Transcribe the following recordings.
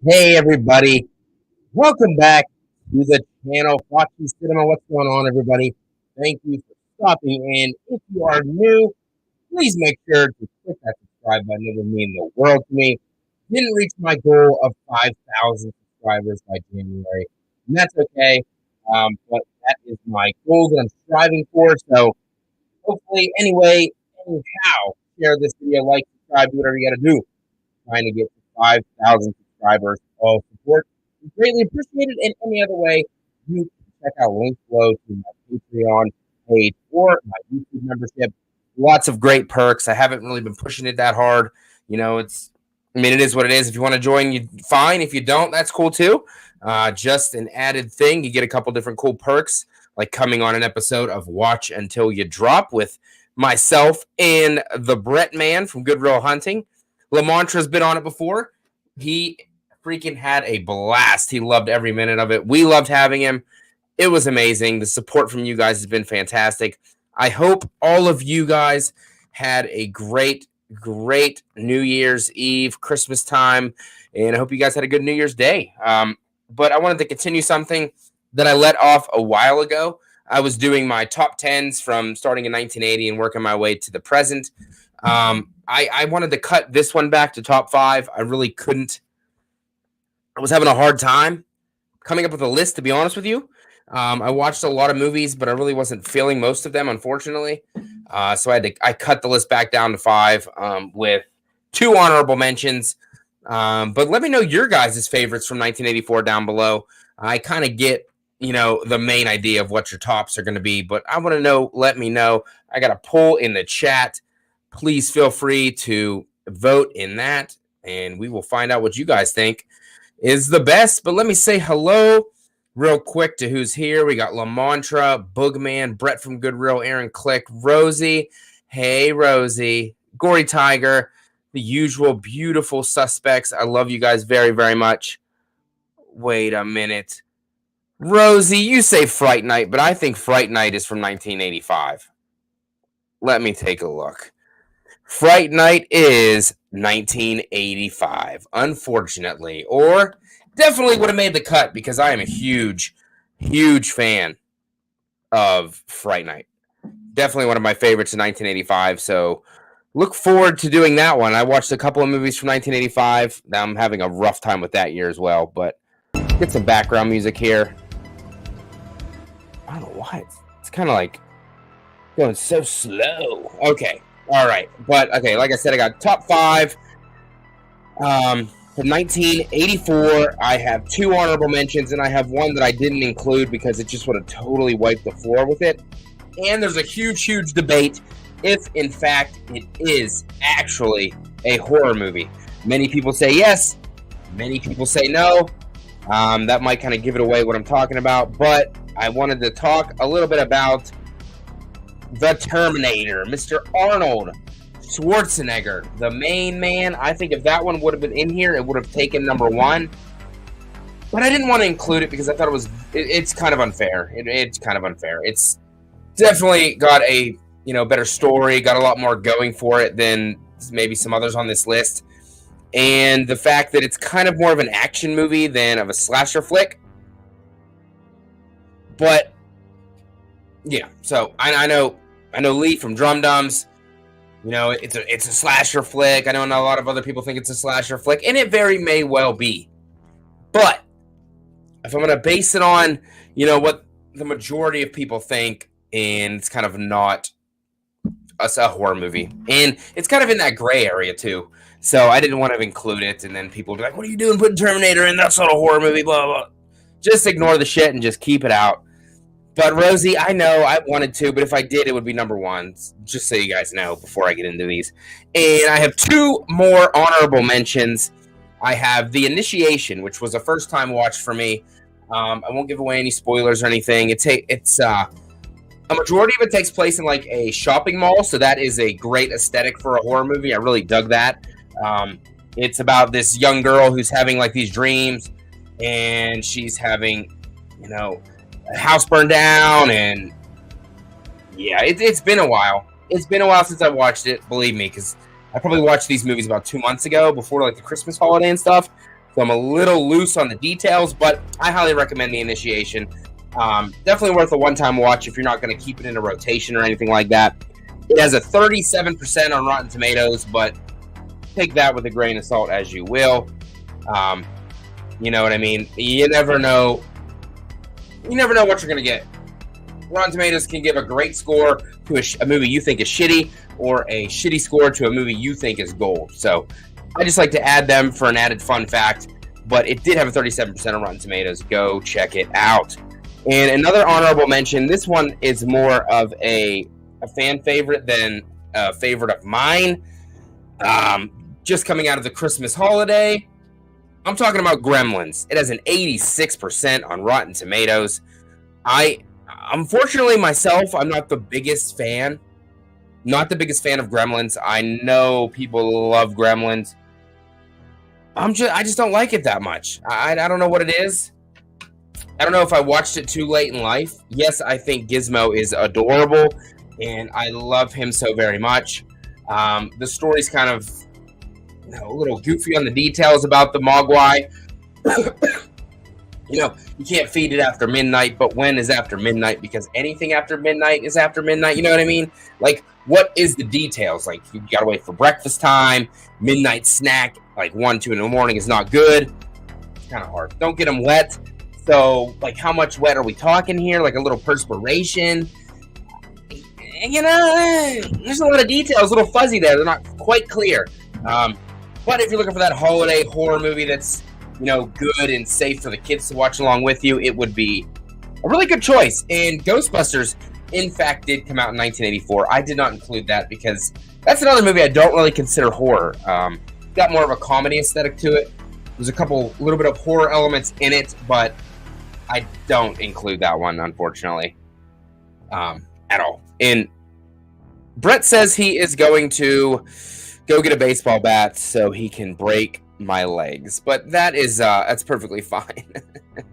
Hey everybody, welcome back to the channel, FACCI'S Cinema. What's going on, everybody? Thank you for stopping in. If you are new, please make sure to click that subscribe button. It would mean the world to me. Didn't reach my goal of 5,000 subscribers by January, and that's okay. But that is my goal that I'm striving for. So hopefully, anyhow, share this video, like, subscribe, do whatever you got to do. Trying to get to 5,000 subscribers. All support is greatly appreciated. And any other way, you can check out links below to my Patreon page or my YouTube membership. Lots of great perks. I haven't really been pushing it that hard. It is what it is. If you want to join, you fine. If you don't, that's cool too. Just an added thing. You get a couple different cool perks, like coming on an episode of Watch Until You Drop with myself and the Brett Man from Good Real Hunting. Lamontra's been on it before. He freaking had a blast. He loved every minute of it. We loved having him. It was amazing. The support from you guys has been fantastic. I hope all of you guys had a great New Year's Eve, Christmas time, and I hope you guys had a good New Year's Day. But I wanted to continue something that I let off a while ago. I was doing my top 10s from starting in 1980 and working my way to the present. I wanted to cut this one back to top 5. I really couldn't. I was having a hard time coming up with a list, to be honest with you. I watched a lot of movies, but I really wasn't feeling most of them, unfortunately. So I cut the list back down to 5 with 2 honorable mentions. But let me know your guys' favorites from 1984 down below. I kind of get, the main idea of what your tops are going to be, but I want to know, let me know. I got a poll in the chat. Please feel free to vote in that, and we will find out what you guys think is the best. But let me say hello real quick to who's here. We got Lamontra, Boogman, Brett from Good Real, Aaron Click, Rosie. Hey, Rosie. Gory Tiger, the usual beautiful suspects. I love you guys very, very much. Wait a minute. Rosie, you say Fright Night, but I think Fright Night is from 1985. Let me take a look. Fright Night is 1985, unfortunately, or definitely would have made the cut because I am a huge fan of Fright Night. Definitely one of my favorites in 1985, so look forward to doing that one. I watched a couple of movies from 1985. Now I'm having a rough time with that year as well, but get some background music here. I don't know why it's kind of like going so slow. Okay. All right. But, okay, like I said, I got top 5. From 1984, I have 2 honorable mentions, and I have one that I didn't include because it just would have totally wiped the floor with it. And there's a huge debate if, in fact, it is actually a horror movie. Many people say yes. Many people say no. That might kind of give it away what I'm talking about. But I wanted to talk a little bit about the Terminator, Mr. Arnold Schwarzenegger, the main man. I think if that one would have been in here, it would have taken number 1. But I didn't want to include it because I thought it's kind of unfair. It's kind of unfair. It's definitely got a, better story, got a lot more going for it than maybe some others on this list. And the fact that it's kind of more of an action movie than of a slasher flick. But yeah, so I know Lee from Drum Dums. It's a slasher flick. I know a lot of other people think it's a slasher flick, and it very may well be. But if I'm going to base it on, what the majority of people think, and it's kind of not a horror movie, and it's kind of in that gray area too. So I didn't want to include it, and then people would be like, "What are you doing putting Terminator in? That's not a horror movie." Blah blah. Just ignore the shit and just keep it out. But Rosie, I know I wanted to, but if I did, it would be number 1. Just so you guys know before I get into these. And I have 2 more honorable mentions. I have The Initiation, which was a first-time watch for me. I won't give away any spoilers or anything. It's a majority of it takes place in like a shopping mall, so that is a great aesthetic for a horror movie. I really dug that. It's about this young girl who's having like these dreams, and she's having, a house burned down, and yeah, it's been a while. It's been a while since I watched it, believe me, because I probably watched these movies about 2 months ago before like the Christmas holiday and stuff. so I'm a little loose on the details, but I highly recommend The Initiation. Definitely worth a one-time watch if you're not going to keep it in a rotation or anything like that. It has a 37% on Rotten Tomatoes, but take that with a grain of salt as you will. You know what I mean? You never know. You never know what you're going to get. Rotten Tomatoes can give a great score to a movie you think is shitty, or a shitty score to a movie you think is gold. So I just like to add them for an added fun fact. But it did have a 37% on Rotten Tomatoes. Go check it out. And another honorable mention, this one is more of a fan favorite than a favorite of mine. Just coming out of the Christmas holiday, I'm talking about Gremlins. It has an 86% on Rotten Tomatoes. Unfortunately, myself, I'm not the biggest fan. Not the biggest fan of Gremlins. I know people love Gremlins. I just don't like it that much. I don't know what it is. I don't know if I watched it too late in life. Yes, I think Gizmo is adorable, and I love him so very much. The story's kind of a little goofy on the details about the Mogwai. You can't feed it after midnight, but when is after midnight? Because anything after midnight is after midnight. You know what I mean? Like, what is the details? Like, you gotta wait for breakfast time, midnight snack, like 1, 2 in the morning is not good. It's kind of hard. Don't get them wet. So, like, how much wet are we talking here? Like a little perspiration. There's a lot of details, a little fuzzy there. They're not quite clear. But if you're looking for that holiday horror movie that's, good and safe for the kids to watch along with you, it would be a really good choice. And Ghostbusters, in fact, did come out in 1984. I did not include that because that's another movie I don't really consider horror. Got more of a comedy aesthetic to it. There's a little bit of horror elements in it, but I don't include that one, unfortunately, at all. And Brett says he is going to go get a baseball bat so he can break my legs, but that's perfectly fine.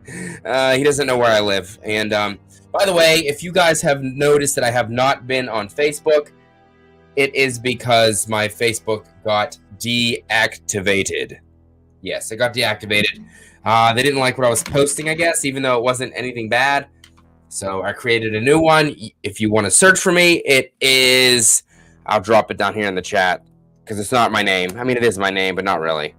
He doesn't know where I live. And by the way, if you guys have noticed that I have not been on Facebook, it is because my Facebook got deactivated. Yes, it got deactivated. They didn't like what I was posting, I guess, even though it wasn't anything bad. So I created a new one. If you want to search for me, it is... I'll drop it down here in the chat because it's not my name. I mean, it is my name, but not really.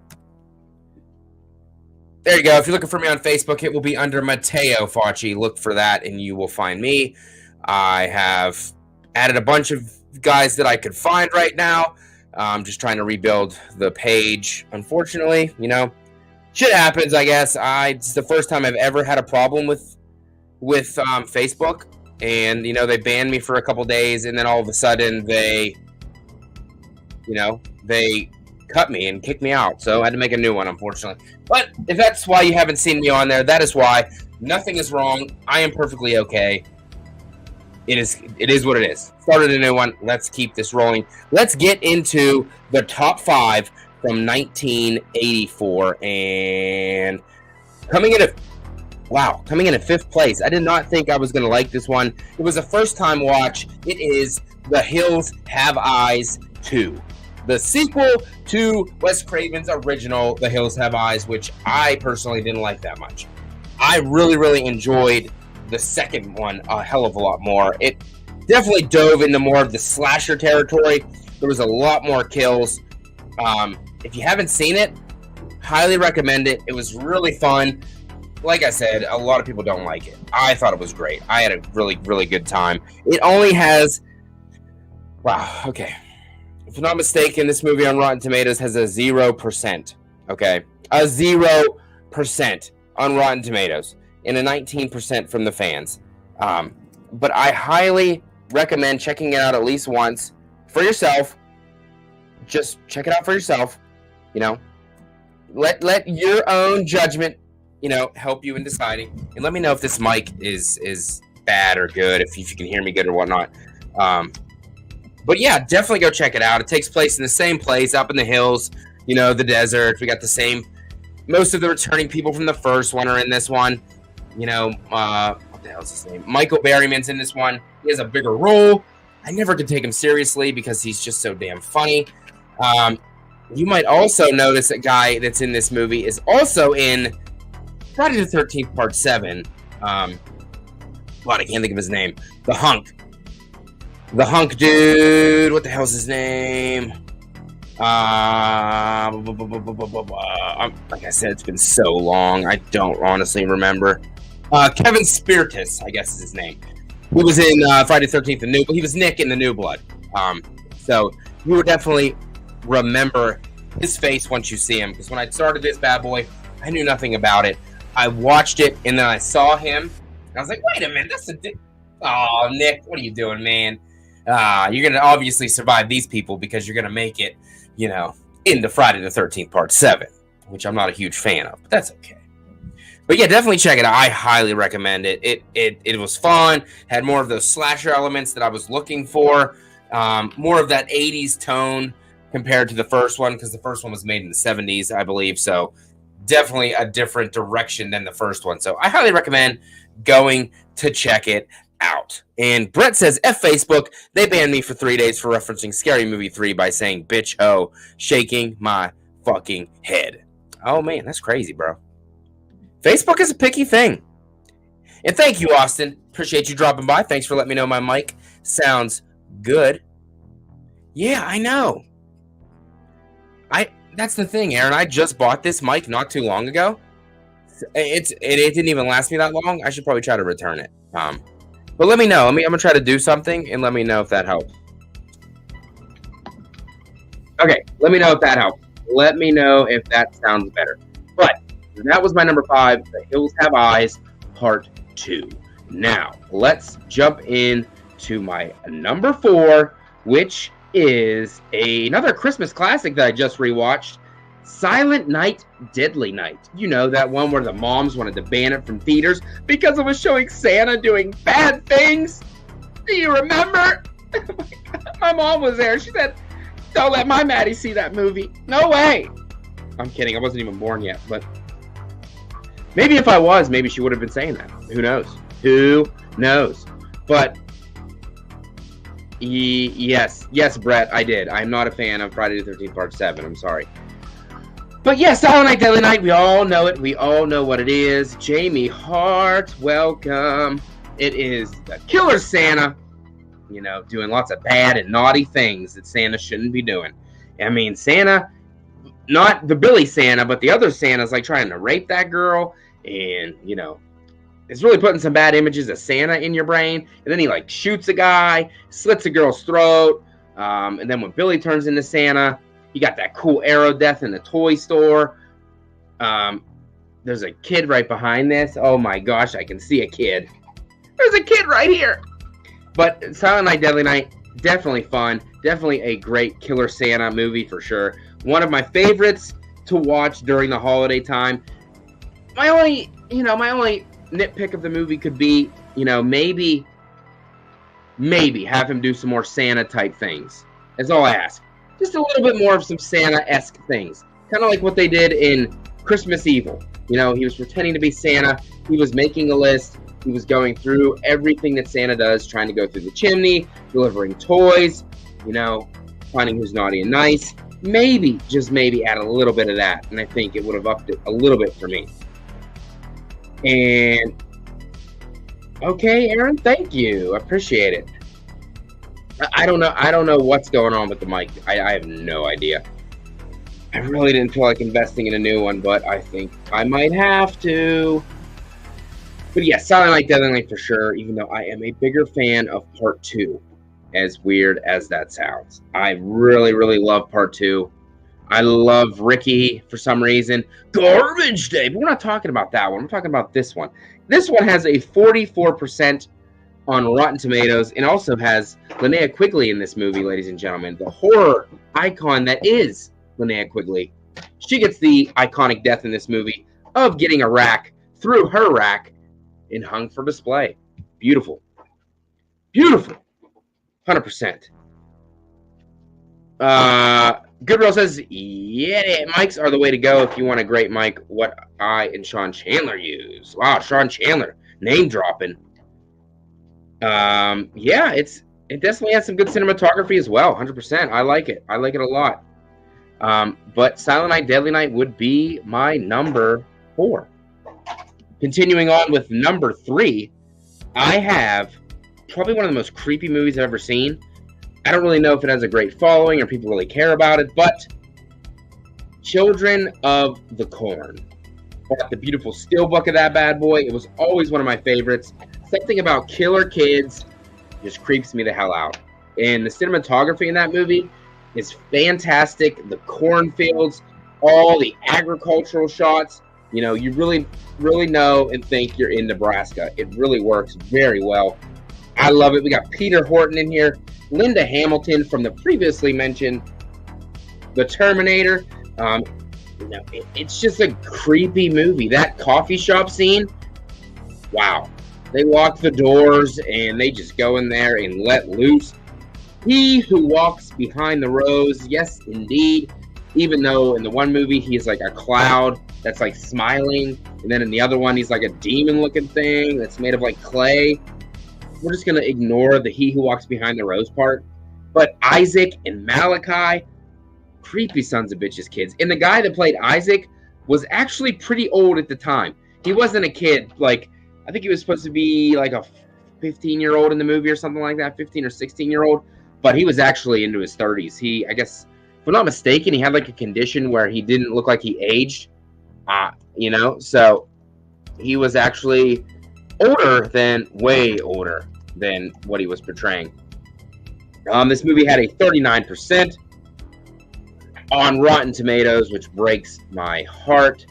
There you go. If you're looking for me on Facebook, it will be under Matteo Facci. Look for that, and you will find me. I have added a bunch of guys that I could find right now. I'm just trying to rebuild the page. Unfortunately, shit happens, I guess. It's the first time I've ever had a problem with Facebook, and they banned me for a couple days, and then all of a sudden they cut me and kicked me out. So I had to make a new one, unfortunately. But if that's why you haven't seen me on there, that is why. Nothing is wrong. I am perfectly okay. It is what it is. Started a new one. Let's keep this rolling. Let's get into the top 5 from 1984. And coming in at 5th place. I did not think I was going to like this one. It was a first-time watch. It is The Hills Have Eyes 2. The sequel to Wes Craven's original, The Hills Have Eyes, which I personally didn't like that much. I really, really enjoyed the second one a hell of a lot more. It definitely dove into more of the slasher territory. There was a lot more kills. If you haven't seen it, highly recommend it. It was really fun. Like I said, a lot of people don't like it. I thought it was great. I had a really, really good time. It only has... Wow, okay. If I'm not mistaken, this movie on Rotten Tomatoes has a 0%. Okay? A 0% on Rotten Tomatoes. And a 19% from the fans. But I highly recommend checking it out at least once for yourself. Just check it out for yourself. Let your own judgment, help you in deciding. And let me know if this mic is bad or good, if you can hear me good or whatnot. But yeah, definitely go check it out. It takes place in the same place, up in the hills, the desert. We got the same, most of the returning people from the first one are in this one. What the hell's his name? Michael Berryman's in this one. He has a bigger role. I never could take him seriously because he's just so damn funny. You might also notice a guy that's in this movie is also in Friday the 13th Part 7. What, I can't think of his name. The Hunk. The Hunk dude. What the hell's his name? Like I said, it's been so long. I don't honestly remember. Kevin Spiritus, I guess is his name. He was in Friday the 13th. He was Nick in The New Blood. So you would definitely remember his face once you see him. Because when I started this bad boy, I knew nothing about it. I watched it, and then I saw him. And I was like, wait a minute, that's a... Oh, Nick, what are you doing, man? You're going to obviously survive these people because you're going to make it, into Friday the 13th Part 7, which I'm not a huge fan of, but that's okay. But yeah, definitely check it out. I highly recommend it. It was fun, had more of those slasher elements that I was looking for, more of that 80s tone compared to the first one, because the first one was made in the 70s, I believe, so definitely a different direction than the first one. So I highly recommend going to check it out. And Brett says, F Facebook, they banned me for 3 days for referencing Scary Movie 3 by saying bitch ho, shaking my fucking head. Oh man, that's crazy, bro. Facebook is a picky thing. And thank you, Austin. Appreciate you dropping by. Thanks for letting me know my mic sounds good. Yeah, I know. That's the thing, Aaron. I just bought this mic not too long ago. It didn't even last me that long. I should probably try to return it. But let me know. I'm gonna try to do something and let me know if that helps. Okay, let me know if that helps. Let me know if that sounds better. But that was my number 5, The Hills Have Eyes, Part 2. Now, let's jump in to my number 4, which is another Christmas classic that I just rewatched, Silent Night, Deadly Night. You know, that one where the moms wanted to ban it from theaters because it was showing Santa doing bad things. Do you remember? Oh my God. My mom was there. She said, don't let my Maddie see that movie. No way. I'm kidding. I wasn't even born yet, but maybe if I was, maybe she would have been saying that. Who knows? Who knows? But yes, Brett, I did. I'm not a fan of Friday the 13th Part 7. I'm sorry. But yes, Silent Night, Deadly Night, we all know it. We all know what it is. Jamie Hart, welcome. It is the killer Santa, doing lots of bad and naughty things that Santa shouldn't be doing. I mean, Santa, not the Billy Santa, but the other Santa's like trying to rape that girl. And, it's really putting some bad images of Santa in your brain. And then he like shoots a guy, slits a girl's throat. And then when Billy turns into Santa, you got that cool arrow death in the toy store. There's a kid right behind this. Oh my gosh, I can see a kid. There's a kid right here. But Silent Night, Deadly Night, definitely fun. Definitely a great Killer Santa movie for sure. One of my favorites to watch during the holiday time. My only nitpick of the movie could be, maybe have him do some more Santa type things. That's all I ask. Just a little bit more of some Santa-esque things. Kind of like what they did in Christmas Evil. He was pretending to be Santa. He was making a list. He was going through everything that Santa does, trying to go through the chimney, delivering toys, finding who's naughty and nice. Maybe, just maybe, add a little bit of that. And I think it would have upped it a little bit for me. And, okay, Aaron, thank you. I appreciate it. I don't know what's going on with the mic. I have no idea. I really didn't feel like investing in a new one, but I think I might have to. But yeah, Silent Night, Deadly Night for sure, even though I am a bigger fan of Part 2, as weird as that sounds. I really, really love Part 2. I love Ricky for some reason. Garbage Day! But we're not talking about that one. We're talking about this one. This one has a 44% on Rotten Tomatoes, and also has Linnea Quigley in this movie, ladies and gentlemen. The horror icon that is Linnea Quigley. She gets the iconic death in this movie of getting a rack through her rack and hung for display. Beautiful. Beautiful. 100%. Goodreal says, yeah, mics are the way to go if you want a great mic. What I and Sean Chandler use. Wow, Sean Chandler. Name dropping. Yeah, it definitely has some good cinematography as well. 100%. I like it. I like it a lot. But Silent Night, Deadly Night would be my number 4. Continuing on with number 3, I have probably one of the most creepy movies I've ever seen. I don't really know if it has a great following or people really care about it, but Children of the Corn. Got the beautiful steelbook of that bad boy. It was always one of my favorites. Something about killer kids just creeps me the hell out. And the cinematography in that movie is fantastic. The cornfields, all the agricultural shots. You know, you really, really know and think you're in Nebraska. It really works very well. I love it. We got Peter Horton in here. Linda Hamilton from the previously mentioned The Terminator. You know, it's just a creepy movie. That coffee shop scene, wow. They lock the doors and they just go in there and let loose. He who walks behind the rose, yes, indeed. Even though in the one movie he's like a cloud that's like smiling, and then in the other one he's like a demon-looking thing that's made of like clay. We're just gonna ignore the he who walks behind the rose part. But Isaac and Malachi, creepy sons of bitches kids. And the guy that played Isaac was actually pretty old at the time. He wasn't a kid. Like, I think he was supposed to be like a 15-year-old in the movie or something like that, 15 or 16-year-old. But he was actually into his 30s. He, I guess, if I'm not mistaken, he had like a condition where he didn't look like he aged. You know, so he was actually way older than what he was portraying. This movie had a 39% on Rotten Tomatoes, which breaks my heart.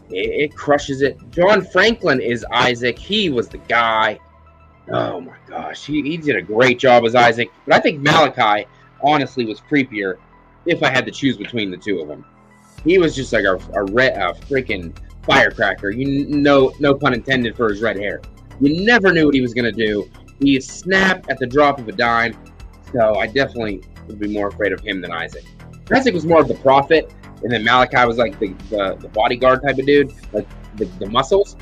It crushes it. John Franklin is Isaac. He was the guy. Oh my gosh, he did a great job as Isaac. But I think Malachi, honestly, was creepier if I had to choose between the two of them. He was just like a freaking firecracker. No pun intended for his red hair. You never knew what he was going to do. He snapped at the drop of a dime. So I definitely would be more afraid of him than Isaac. Isaac was more of the prophet, and then Malachi was like the bodyguard type of dude, like the muscles.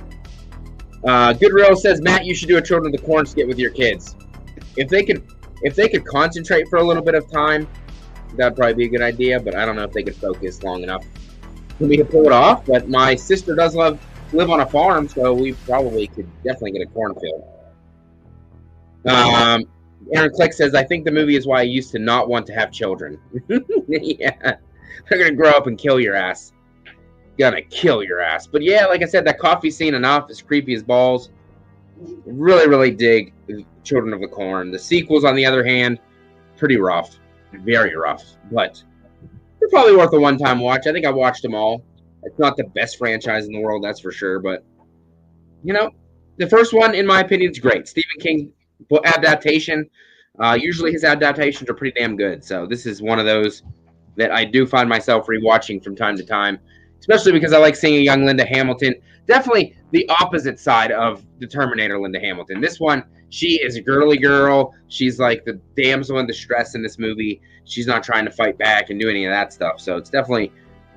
Goodreal says, Matt, you should do a Children of the Corn skit with your kids. If they could concentrate for a little bit of time, that'd probably be a good idea, but I don't know if they could focus long enough for me to pull it off. But my sister does live on a farm, so we probably could definitely get a cornfield. Aaron Click says, I think the movie is why I used to not want to have children. Yeah, they're going to grow up and kill your ass. Gonna kill your ass. But yeah, like I said, that coffee scene enough is creepy as balls. Really, really dig Children of the Corn. The sequels, on the other hand, pretty rough. Very rough. But they're probably worth a one-time watch. I think I watched them all. It's not the best franchise in the world, that's for sure. But, you know, the first one, in my opinion, is great. Stephen King adaptation. Usually his adaptations are pretty damn good. So this is one of those that I do find myself rewatching from time to time, especially because I like seeing a young Linda Hamilton. Definitely the opposite side of the Terminator Linda Hamilton. This one, she is a girly girl. She's like the damsel in distress in this movie. She's not trying to fight back and do any of that stuff. So it's definitely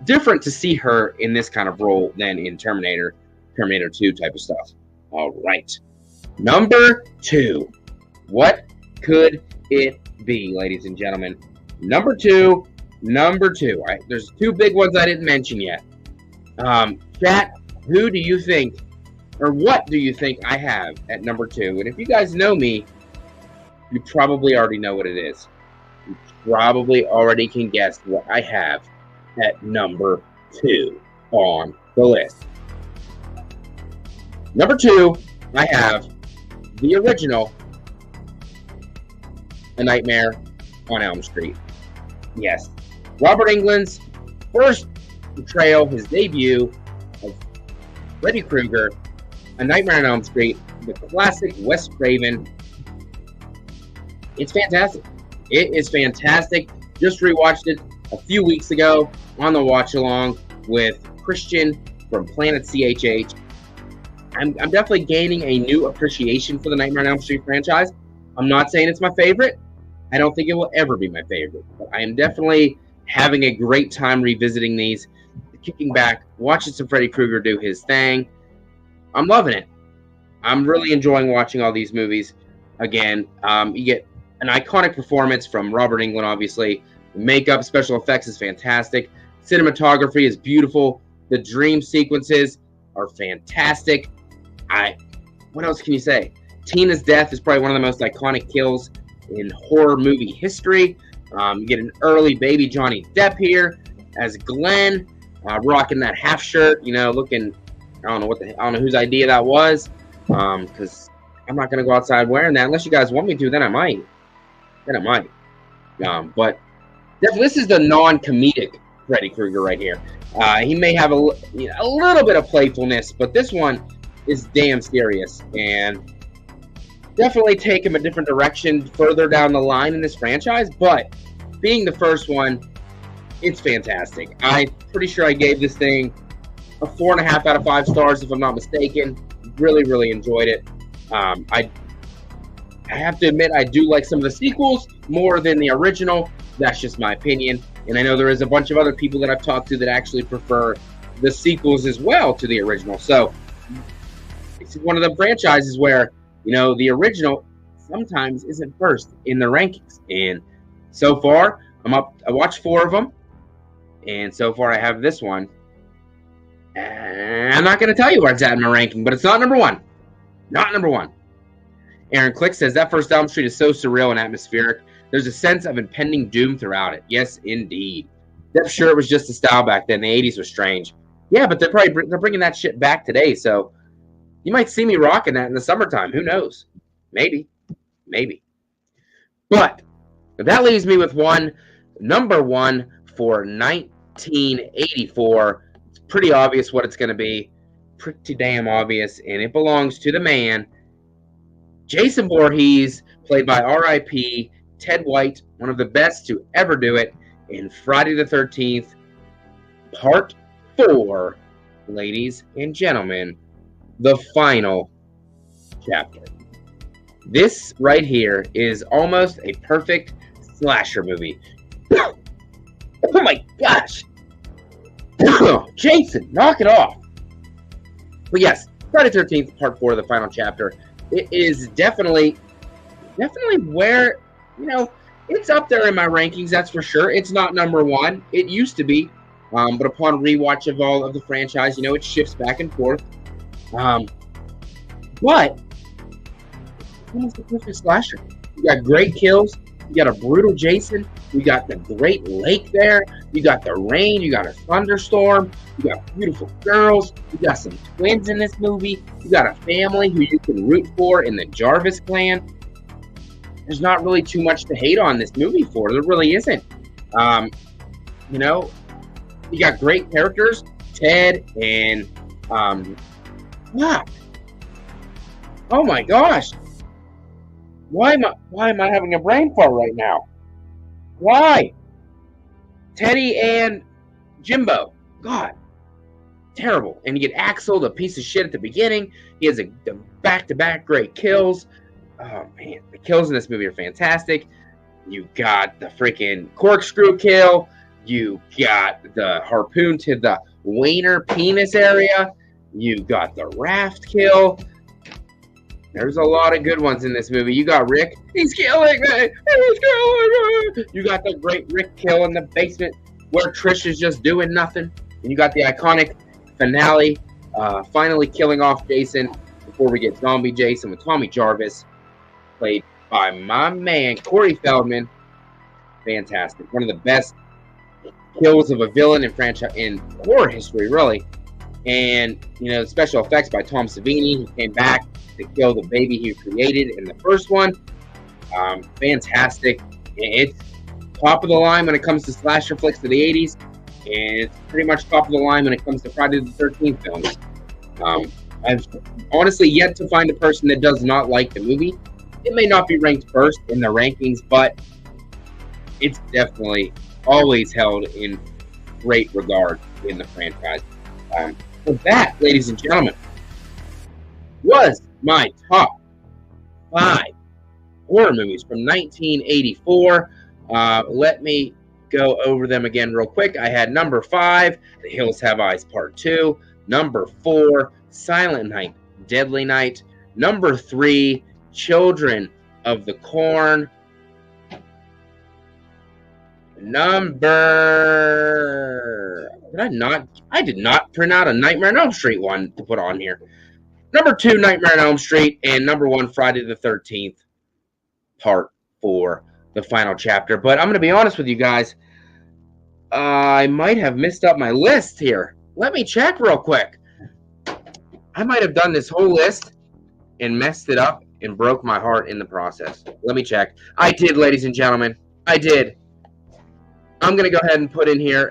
different to see her in this kind of role than in Terminator 2 type of stuff. All right. Number 2. What could it be, ladies and gentlemen? Number two. All right, there's 2 big ones I didn't mention yet. Chat, who do you think, or what do you think I have at number 2? And if you guys know me, you probably already know what it is. You probably already can guess what I have at number 2 on the list. Number 2, I have the original A Nightmare on Elm Street. Yes. Robert Englund's first portrayal, his debut of Freddy Krueger, A Nightmare on Elm Street, the classic Wes Craven. It's fantastic. It is fantastic. Just rewatched it a few weeks ago on the watch along with Christian from Planet CHH. I'm definitely gaining a new appreciation for the Nightmare on Elm Street franchise. I'm not saying it's my favorite. I don't think it will ever be my favorite. But I am definitely having a great time revisiting these, kicking back, watching some Freddy Krueger do his thing. I'm loving it. I'm really enjoying watching all these movies again. You get an iconic performance from Robert Englund, obviously, Makeup, special effects is fantastic. Cinematography is beautiful. The dream sequences are fantastic. What else can you say? Tina's death is probably one of the most iconic kills in horror movie history. You get an early baby Johnny Depp here as Glenn, rocking that half shirt. Looking. I don't know whose idea that was. Because I'm not gonna go outside wearing that unless you guys want me to. Then I might. But this is the non-comedic Freddy Krueger right here. He may have a little bit of playfulness, but this one is damn serious and definitely take him a different direction further down the line in this franchise. But being the first one, it's fantastic. I'm pretty sure I gave this thing a 4.5 out of 5 stars, if I'm not mistaken. Really, really enjoyed it. I have to admit, I do like some of the sequels more than the original. That's just my opinion. And I know there is a bunch of other people that I've talked to that actually prefer the sequels as well to the original. So it's one of the franchises where, the original sometimes isn't first in the rankings. And so far, I watched 4 of them. And so far, I have this one. And I'm not going to tell you where it's at in my ranking, but it's not number 1. Not number 1. Aaron Click says, that first Elm Street is so surreal and atmospheric. There's a sense of impending doom throughout it. Yes, indeed. I'm sure it was just a style back then. The 80s was strange. Yeah, but they're bringing that shit back today, so you might see me rocking that in the summertime. Who knows? Maybe. But that leaves me with number 1 for 1984. It's pretty obvious what it's going to be. Pretty damn obvious, and it belongs to the man, Jason Voorhees, played by R.I.P. Ted White, one of the best to ever do it, in Friday the 13th, Part 4, ladies and gentlemen, the final chapter. This right here is almost a perfect slasher movie. Oh my gosh! Jason, knock it off! But yes, Friday the 13th, Part 4, the final chapter. It is definitely where, it's up there in my rankings, that's for sure. It's not number 1. It used to be. But upon rewatch of all of the franchise, it shifts back and forth. But it's almost a perfect slasher. You got great kills. You got a brutal Jason. You got the Great Lake there. You got the rain. You got a thunderstorm. You got beautiful girls. You got some twins in this movie. You got a family who you can root for in the Jarvis clan. There's not really too much to hate on this movie for. There really isn't. You got great characters. Ted and oh my gosh. Why am I having a brain fart right now? Why? Teddy and Jimbo. God. Terrible. And you get Axel, the piece of shit at the beginning. He has the back-to-back great kills. Oh, man. The kills in this movie are fantastic. You got the freaking corkscrew kill. You got the harpoon to the wiener penis area. You got the raft kill. There's a lot of good ones in this movie. You got Rick. He's killing me. He's killing me. You got the great Rick kill in the basement where Trish is just doing nothing. And you got the iconic finale, finally killing off Jason before we get Zombie Jason with Tommy Jarvis, played by my man, Corey Feldman. Fantastic. One of the best kills of a villain in horror history, really. And, special effects by Tom Savini, who came back to kill the baby he created in the first one. Fantastic. It's top of the line when it comes to slasher flicks of the 80s. And it's pretty much top of the line when it comes to Friday the 13th films. I've honestly yet to find a person that does not like the movie. It may not be ranked first in the rankings, but it's definitely always held in great regard in the franchise. So that, ladies and gentlemen, was my top 5 horror movies from 1984. Let me go over them again real quick. I had number 5, The Hills Have Eyes Part 2. Number 4, Silent Night, Deadly Night. Number 3, Children of the Corn. Number... I did not print out a Nightmare on Elm Street one to put on here. Number 2, Nightmare on Elm Street, and number 1, Friday the 13th, part 4, the final chapter. But I'm going to be honest with you guys. I might have messed up my list here. Let me check real quick. I might have done this whole list and messed it up and broke my heart in the process. Let me check. I did, ladies and gentlemen. I did. I'm going to go ahead and put in here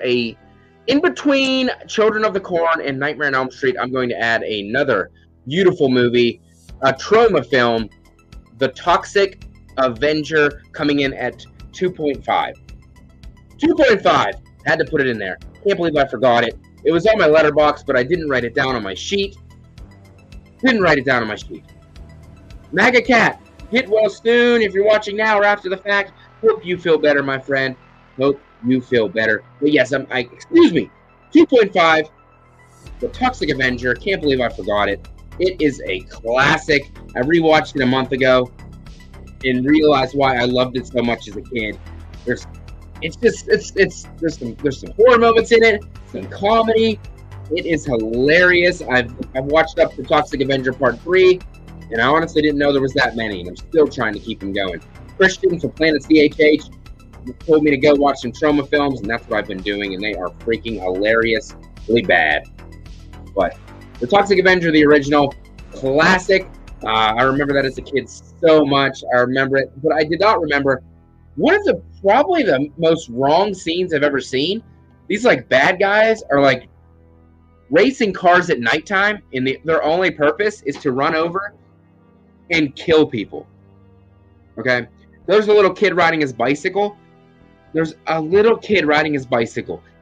in between Children of the Corn and Nightmare on Elm Street, I'm going to add another beautiful movie, a trauma film, The Toxic Avenger, coming in at 2.5. 2.5. Had to put it in there. Can't believe I forgot it. It was on my letterbox, but I didn't write it down on my sheet. MAGA Cat, get well soon. If you're watching now or after the fact, hope you feel better, my friend. Hope you feel better. But yes, excuse me. 2.5. The Toxic Avenger. Can't believe I forgot it. It is a classic. I rewatched it a month ago and realized why I loved it so much as a kid. There's some horror moments in it, some comedy. It is hilarious. I've watched up to Toxic Avenger Part 3, and I honestly didn't know there was that many, and I'm still trying to keep them going. Christian from Planet CHH told me to go watch some trauma films, and that's what I've been doing, and they are freaking hilariously bad. But the Toxic Avenger, the original, classic. I remember that as a kid so much. I remember it, but I did not remember one of probably the most wrong scenes I've ever seen. These like bad guys are like racing cars at nighttime, and their only purpose is to run over and kill people. Okay? There's a little kid riding his bicycle.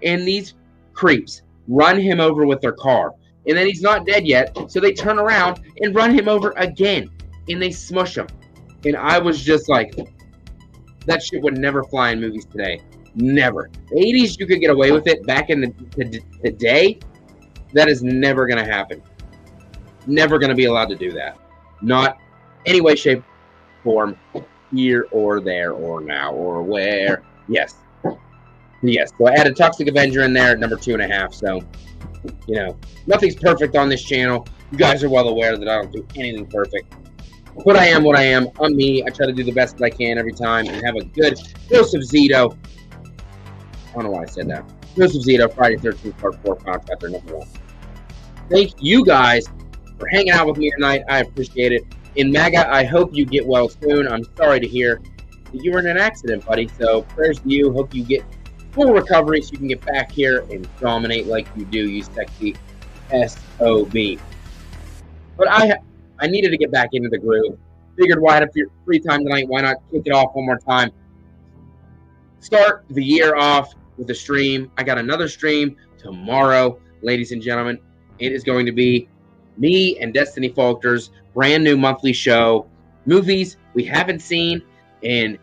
And these creeps run him over with their car. And then he's not dead yet, so they turn around and run him over again. And they smush him. And I was just like, that shit would never fly in movies today. Never. The 80s, you could get away with it. Back in the day, that is never going to happen. Never going to be allowed to do that. Not any way, shape, form, here or there or now or where. Yes. So I added Toxic Avenger in there at number 2.5. So, nothing's perfect on this channel. You guys are well aware that I don't do anything perfect. But I am what I am. I'm me. I try to do the best that I can every time and have a good dose of Zito. I don't know why I said that. Dose of Zito, Friday 13th, Part 4, Final Chapter, number 1. Thank you guys for hanging out with me tonight. I appreciate it. In MAGA, I hope you get well soon. I'm sorry to hear that you were in an accident, buddy. So prayers to you. Hope you get full recovery so you can get back here and dominate like you do, you sexy SOB. But I needed to get back into the groove. Figured why had a free time tonight, why not kick it off one more time? Start the year off with a stream. I got another stream tomorrow, ladies and gentlemen. It is going to be me and Destiny Faulkner's brand new monthly show. Movies we haven't seen, and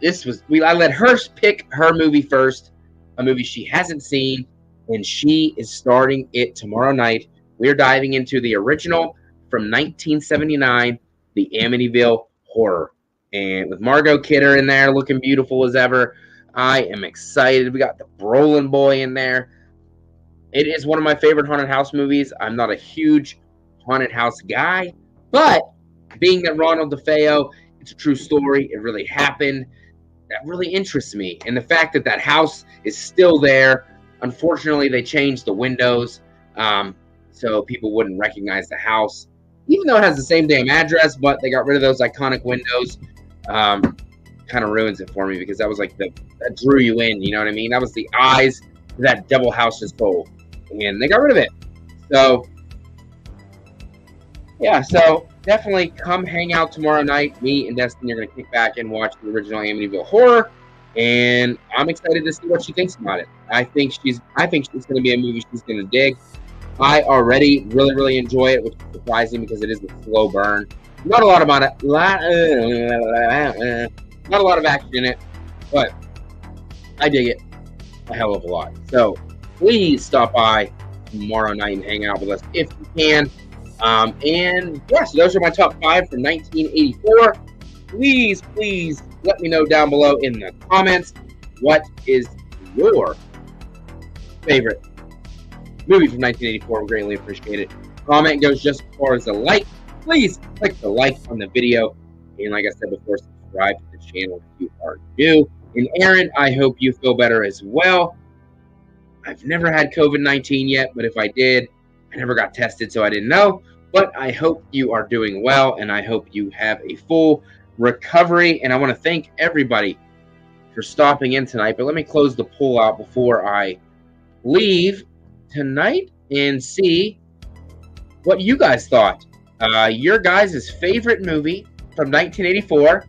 I let her pick her movie first, a movie she hasn't seen, and she is starting it tomorrow night. We're diving into the original from 1979, the Amityville Horror. And with Margot Kidder in there looking beautiful as ever, I am excited. We got the Brolin boy in there. It is one of my favorite haunted house movies. I'm not a huge haunted house guy, but being that Ronald DeFeo, it's a true story, it really happened, that really interests me. And the fact that that house is still there, unfortunately they changed the windows so people wouldn't recognize the house, even though it has the same damn address, but they got rid of those iconic windows. Kind of ruins it for me, because that was like that drew you in, you know what I mean? That was the eyes that Devil House's soul, and they got rid of it. So yeah, so definitely come hang out tomorrow night. Me and Destiny are going to kick back and watch the original Amityville Horror, and I'm excited to see what she thinks about it. I think she's going to be a movie she's going to dig. I already really enjoy it, which is surprising because it is a slow burn. Not a lot of action in it, but I dig it a hell of a lot. So please stop by tomorrow night and hang out with us if you can. And yeah, so those are my top 5 from 1984. Please let me know down below in the comments what is your favorite movie from 1984? We greatly appreciate it. Comment goes just as far as a like. Please click the like on the video. And like I said before, subscribe to the channel if you are new. And Aaron, I hope you feel better as well. I've never had COVID-19 yet, but if I did, I never got tested, so I didn't know. But I hope you are doing well, and I hope you have a full recovery. And I want to thank everybody for stopping in tonight. But let me close the poll out before I leave tonight and see what you guys thought. Your guys' favorite movie from 1984,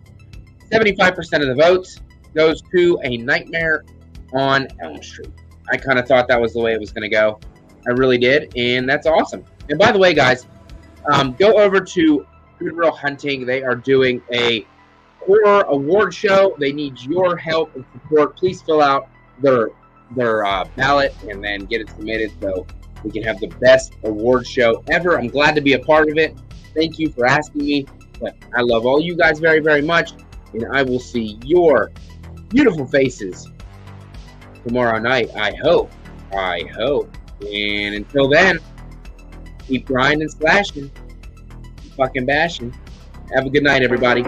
75% of the votes goes to A Nightmare on Elm Street. I kind of thought that was the way it was going to go. I really did, and that's awesome. And by the way, guys, go over to Good Real Hunting. They are doing a horror award show. They need your help and support. Please fill out their ballot and then get it submitted so we can have the best award show ever. I'm glad to be a part of it. Thank you for asking me. But I love all you guys very, very much, and I will see your beautiful faces tomorrow night. I hope. And until then, keep grinding, slashing, keep fucking bashing. Have a good night, everybody.